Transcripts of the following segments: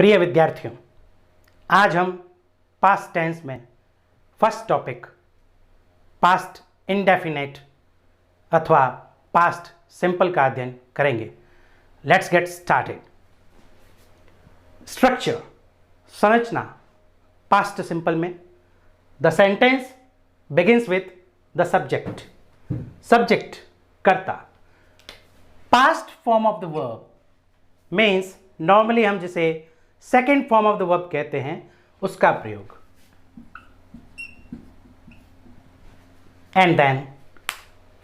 प्रिय विद्यार्थियों, आज हम पास्ट टेंस में फर्स्ट टॉपिक पास्ट इंडेफिनेट अथवा पास्ट सिंपल का अध्ययन करेंगे। Let's get started. स्ट्रक्चर, संरचना पास्ट सिंपल में the sentence begins with the subject, subject कर्ता। Past form of the verb means normally हम जिसे second form of the verb कहते हैं उसका प्रयोग। And then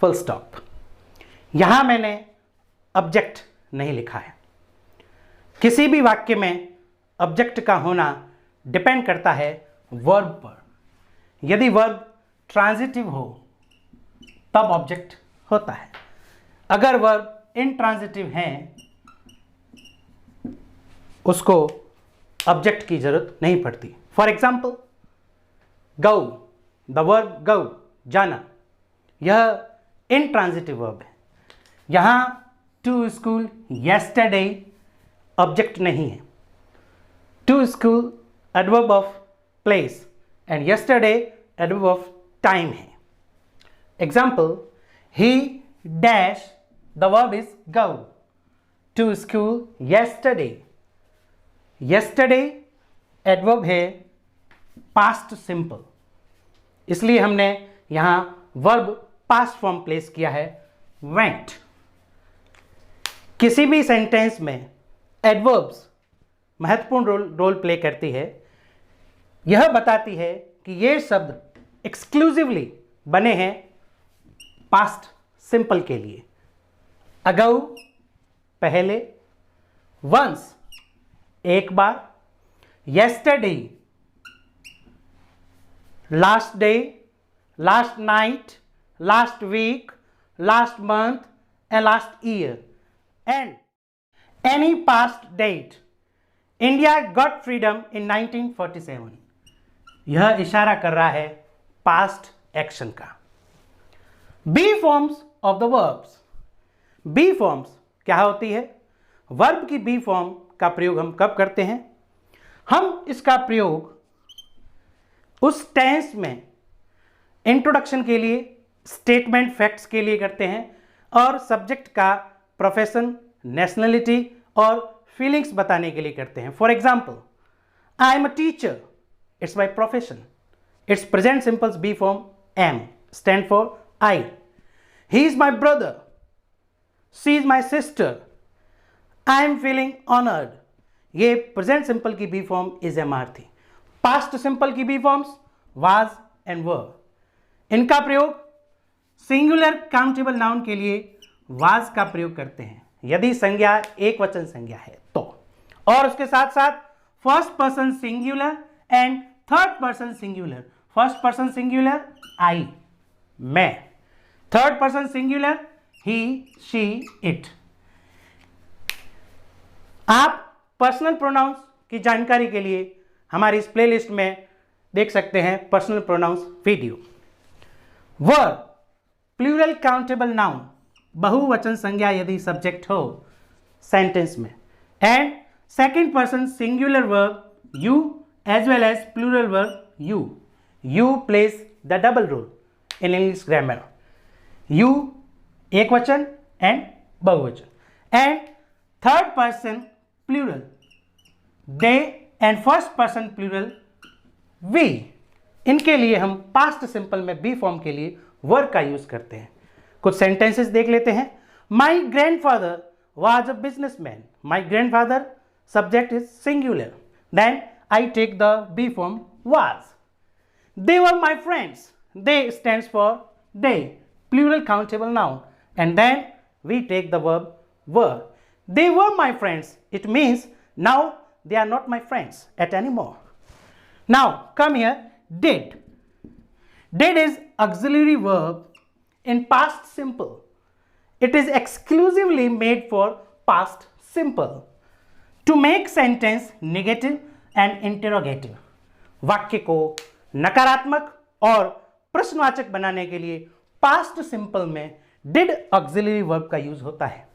full stop. यहां मैंने ऑब्जेक्ट नहीं लिखा है। किसी भी वाक्य में ऑब्जेक्ट का होना डिपेंड करता है वर्ब पर। यदि वर्ब ट्रांजिटिव हो तब ऑब्जेक्ट होता है। अगर वर्ब इनट्रांजिटिव है उसको ऑब्जेक्ट की जरूरत नहीं पड़ती। For example, go, the verb go, जाना, यह इनट्रांजिटिव वर्ब है। यहां टू स्कूल येस्टरडे ऑब्जेक्ट नहीं है। To school adverb of place and yesterday adverb of time है। Example, he dash the verb is go to school yesterday. Yesterday adverb है past simple, इसलिए हमने यहां वर्ब पास्ट फॉर्म प्लेस किया है went. किसी भी सेंटेंस में एडवर्ब्स महत्वपूर्ण रोल प्ले करती है। यह बताती है कि ये शब्द एक्सक्लूसिवली बने हैं पास्ट सिंपल के लिए। अगौ पहले, वंस एक बार, yesterday last day, last night, last week, last month and last year and any past date. India got freedom in 1947। यह इशारा कर रहा है पास्ट एक्शन का। Be forms of the verbs. Be forms क्या होती है? वर्ब की बी फॉर्म का प्रयोग हम कब करते हैं? हम इसका प्रयोग उस टेंस में इंट्रोडक्शन के लिए, स्टेटमेंट फैक्ट्स के लिए करते हैं और सब्जेक्ट का प्रोफेशन, नेशनलिटी और फीलिंग्स बताने के लिए करते हैं। For example, I am a teacher, it's my profession. It's present simples be form am stand for I. He is my brother, she is my sister, I am feeling honoured. ये present simple की be form is am are थी। Past simple की be forms was and were. इनका प्रयोग singular countable noun के लिए was का प्रयोग करते हैं यदि संज्ञा एक वचन संज्ञा है तो, और उसके साथ साथ first person singular and third person singular. First person singular I, मैं। Third person singular he, she, it. आप पर्सनल प्रोनाउंस की जानकारी के लिए हमारी इस प्लेलिस्ट में देख सकते हैं personal pronouns video. Verb plural countable noun, बहुवचन संज्ञा यदि सब्जेक्ट हो सेंटेंस में, and second person singular verb you as well as plural verb you. You plays the double role in English grammar. You एक वचन एंड बहुवचन। And third person plural they and first person plural we. इनके लिए हम past simple में be form के लिए verb का यूज करते हैं। कुछ सेंटेंसेस देख लेते हैं। My grandfather was a businessman. My grandfather subject is singular, then I take the be form was. They were my friends, they stands for they, plural countable noun, and then we take the verb were. They were my friends. It means now they are not my friends at anymore. Now come here, did. Did is auxiliary verb in past simple. It is exclusively made for past simple to make sentence negative and interrogative. वाक्य को नकारात्मक और प्रश्नवाचक बनाने के लिए past simple में did auxiliary verb का यूज होता है।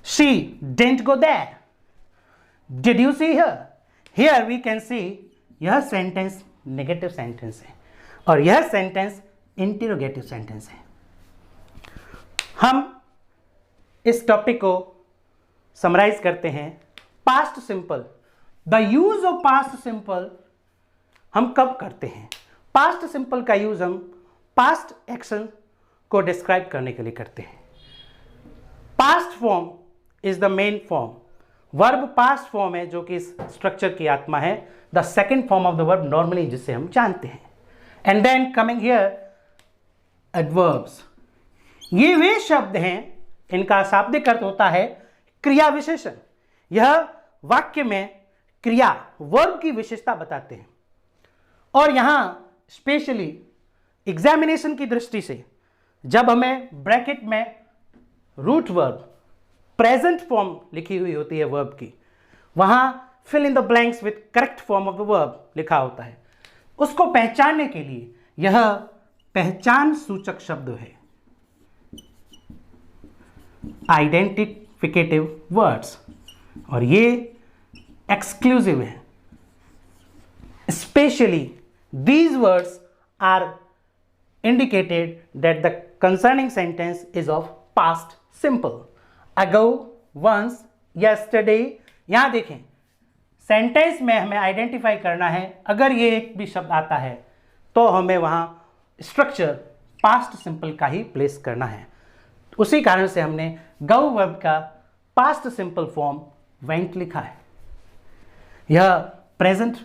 She didn't go there. Did you see here? Here we can see यह सेंटेंस नेगेटिव सेंटेंस है और यह सेंटेंस इंटरोगेटिव सेंटेंस है। हम इस टॉपिक को समराइज करते हैं। Past simple, the use of past simple हम कब करते हैं? पास्ट सिंपल का यूज हम पास्ट एक्शन को डिस्क्राइब करने के लिए करते हैं। Past form is the main form, verb past form है जो कि इस स्ट्रक्चर की आत्मा है, the second form of the verb normally, जिसे हम जानते हैं। And then coming here adverbs, ये वे शब्द हैं इनका शाब्दिक अर्थ होता है क्रिया विशेषण। यह वाक्य में क्रिया वर्ब की विशेषता बताते हैं और यहां स्पेशली एग्जामिनेशन की दृष्टि से जब हमें ब्रैकेट में रूट वर्ब प्रेजेंट फॉर्म लिखी हुई होती है वर्ब की, वहां fill in the blanks with correct form of the verb लिखा होता है, उसको पहचानने के लिए यह पहचान सूचक शब्द है, आइडेंटिफिकेटिव वर्ड्स, और ये एक्सक्लूसिव है। Specially these words are indicated that the concerning sentence is of past simple, ago, once, yesterday। यहां देखें सेंटेंस में हमें आइडेंटिफाई करना है, अगर ये एक भी शब्द आता है तो हमें वहां स्ट्रक्चर पास्ट सिंपल का ही प्लेस करना है। उसी कारण से हमने गो वर्ब का पास्ट सिंपल फॉर्म वेंट लिखा है। यह प्रेजेंट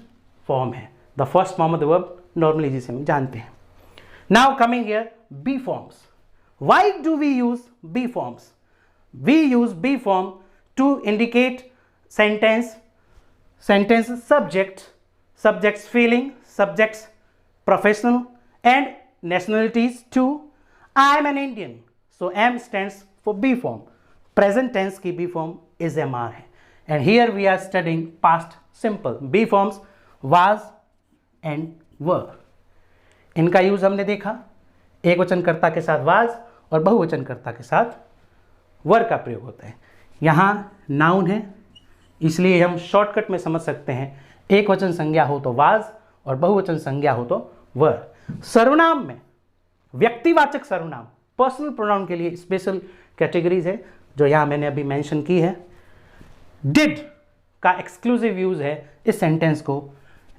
फॉर्म है, the first form of the verb normally, जिसे हम जानते हैं। Now coming here be forms, why do we use be forms? We use be form to indicate sentence subject, subject's feeling, subject's professional and nationalities too. I am an Indian, so M stands for B form. Present tense की B form is MR है, and here we are studying past simple. B forms was and were. इनका use हमने देखा, एक वचनकर्ता के साथ was और बहुवचनकर्ता के साथ were का प्रयोग होता है। यहाँ नाउन है, इसलिए हम शॉर्टकट में समझ सकते हैं, एक वचन संज्ञा हो तो was और बहुवचन संज्ञा हो तो were। सर्वनाम में व्यक्तिवाचक सर्वनाम पर्सनल प्रोनाउन के लिए स्पेशल कैटेगरीज है जो यहाँ मैंने अभी मेंशन की है। डिड का एक्सक्लूसिव यूज है इस सेंटेंस को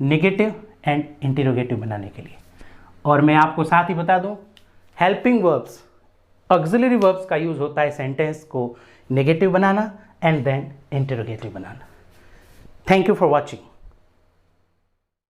नेगेटिव एंड इंटरोगेटिव बनाने के लिए। और मैं आपको साथ ही बता दूं, हेल्पिंग वर्ब्स, ऑक्सिलरी वर्ब्स का यूज होता है सेंटेंस को नेगेटिव बनाना एंड देन इंटरोगेटिव बनाना। Thank you for watching.